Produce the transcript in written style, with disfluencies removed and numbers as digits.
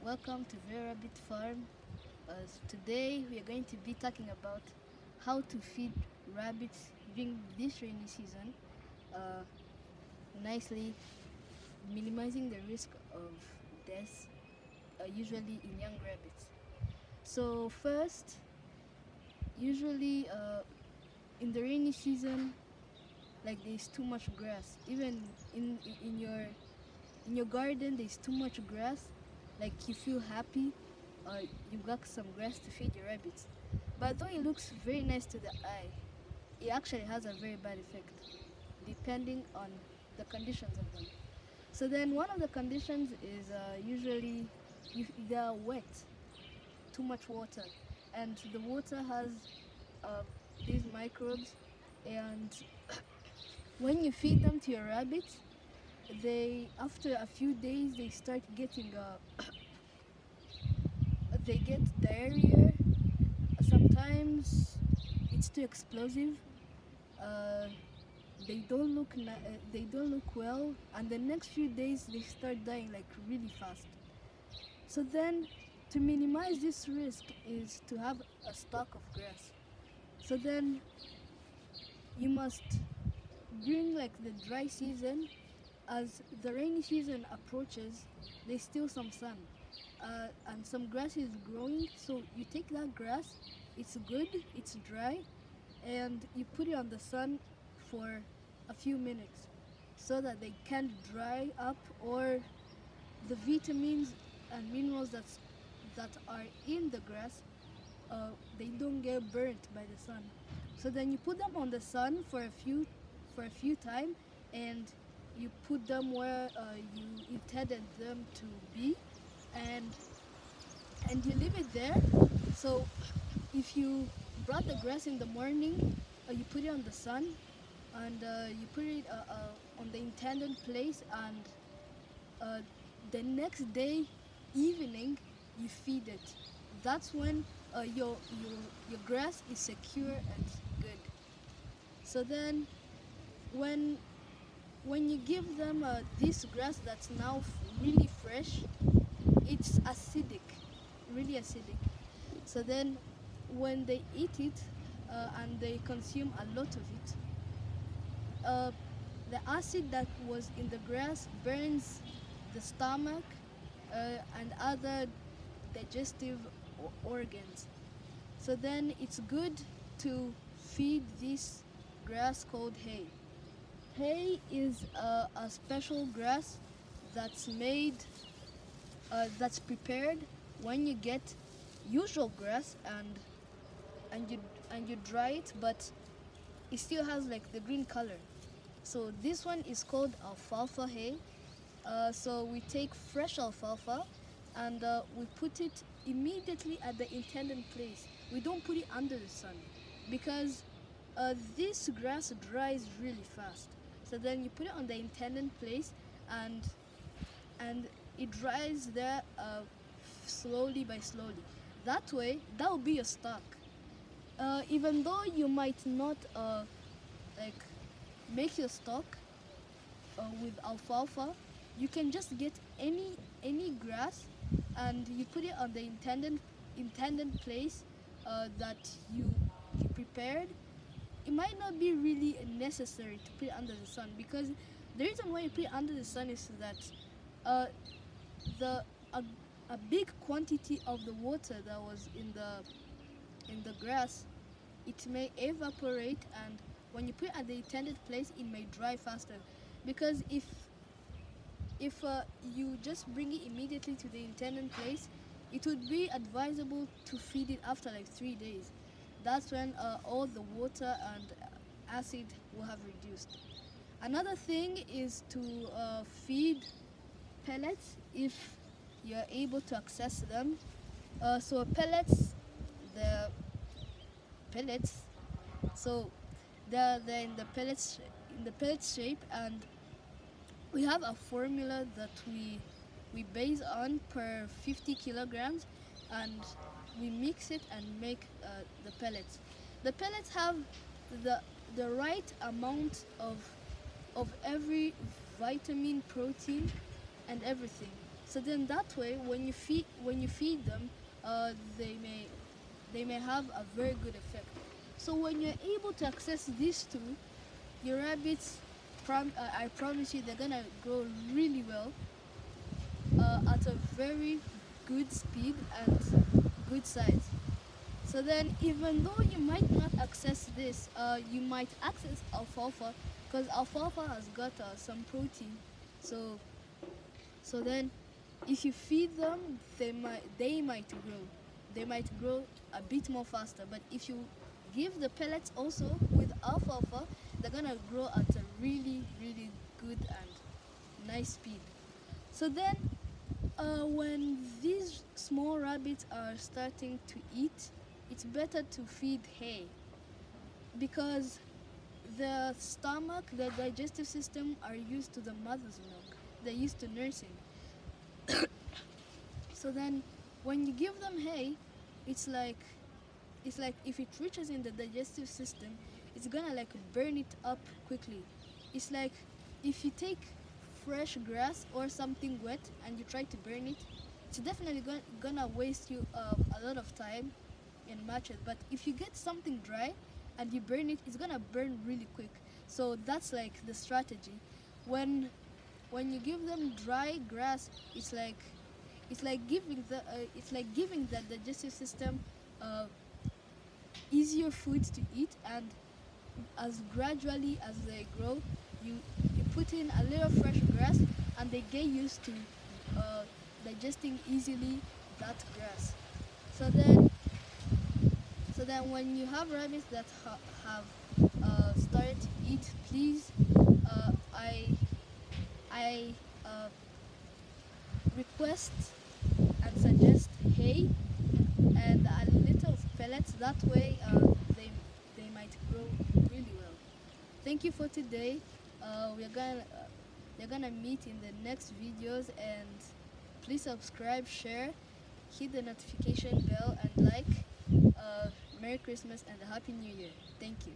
Welcome to Vera Rabbit Farm. Today we are going to be talking about how to feed rabbits during this rainy season, uh, nicely minimizing the risk of death, usually in young rabbits. So first, usually in the rainy season, like there's too much grass. Even in your garden, there's too much grass. Like you feel happy, you got some grass to feed your rabbits. But though it looks very nice to the eye, it actually has a very bad effect, depending on the conditions of them. So then one of the conditions is usually they're wet, too much water, and the water has uh, these microbes, and when you feed them to your rabbits, they after a few days they start getting they get diarrhea. Sometimes it's too explosive. Uh, they don't look well, and the next few days they start dying like really fast. So then, to minimize this risk is to have a stock of grass. So then you must, during like the dry season, as the rainy season approaches, there's still some sun, and some grass is growing. So you take that grass, it's good, it's dry, and you put it on the sun for a few minutes so that they can't dry up, or the vitamins and minerals that are in the grass, they don't get burnt by the sun. So then you put them on the sun for a few time, and you put them where you intended them to be, and you leave it there. So if you brought the grass in the morning, you put it on the sun, and you put it on the intended place, and the next day evening you feed it. That's when your grass is secure and good. So then when you give them this grass that's now really fresh, it's acidic, really acidic. So then when they eat it and they consume a lot of it, the acid that was in the grass burns the stomach and other digestive organs. So then it's good to feed this grass called hay. Hay is a special grass that's made, that's prepared when you get usual grass, and you dry it, but it still has like the green color. So this one is called alfalfa hay. So we take fresh alfalfa, and we put it immediately at the intended place. We don't put it under the sun because this grass dries really fast. So then you put it on the intended place, and it dries there slowly by slowly. That way, that will be your stock. Even though you might not like make your stock with alfalfa, you can just get any grass, and you put it on the intended place that you prepared. It might not be really necessary to put it under the sun, because the reason why you put it under the sun is that uh, the a big quantity of the water that was in the grass, it may evaporate, and when you put it at the intended place, it may dry faster. Because if you just bring it immediately to the intended place, it would be advisable to feed it after like 3 days. That's when all the water and acid will have reduced. Another thing is to feed pellets if you're able to access them. So the pellets, so they're in the pellet shape, and we have a formula that we base on per 50 kilograms, and we mix it and make the pellets. The pellets have the right amount of every vitamin, protein, and everything. So then that way, when you feed them, uh, they may they may have a very good effect. So when you're able to access these two, your rabbits, I promise you, they're gonna grow really well, at a very good speed and good size. So then, even though you might not access this, you might access alfalfa, because alfalfa has got some protein. So so then, if you feed them, they might grow. They might grow a bit more faster. But if you give the pellets also with alfalfa, they're gonna grow at a really really good and nice speed. So then, when these small rabbits are starting to eat, it's better to feed hay, because the stomach, the digestive system are used to the mother's milk. They're used to nursing. So then, when you give them hay, it's like if it reaches in the digestive system, it's gonna like burn it up quickly. It's like if you take fresh grass or something wet and you try to burn it, it's definitely gonna waste you a lot of time and matches. But if you get something dry and you burn it, it's gonna burn really quick. So that's like the strategy. When when you give them dry grass, it's like giving the digestive system uh, easier foods to eat, and as gradually as they grow, you you put in a little fresh grass, and they get used to uh, digesting easily that grass. So then when you have rabbits that have started to eat, please, I request and suggest hay and a little of pellets. That way, they might grow really well. Thank you for today. We're gonna meet in the next videos, and please subscribe, share, hit the notification bell, and like. Merry Christmas and a Happy New Year. Thank you.